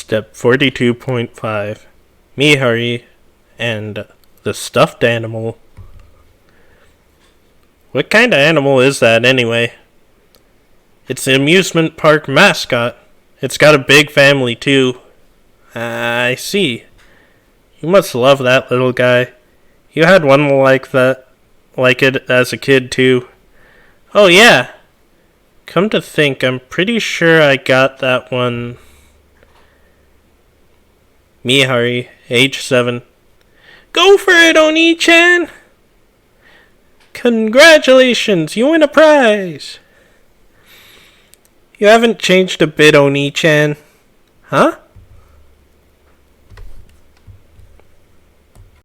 Step 42.5 Mihari and the stuffed animal. What kind of animal is that anyway? It's the amusement park mascot. It's got a big family too. I see. You must love that little guy. You had one like it as a kid too. Oh yeah. Come to think, I'm pretty sure I got that one. Mihari, age 7. Go for it, Onii-chan! Congratulations, you win a prize! You haven't changed a bit, Onii-chan. Huh?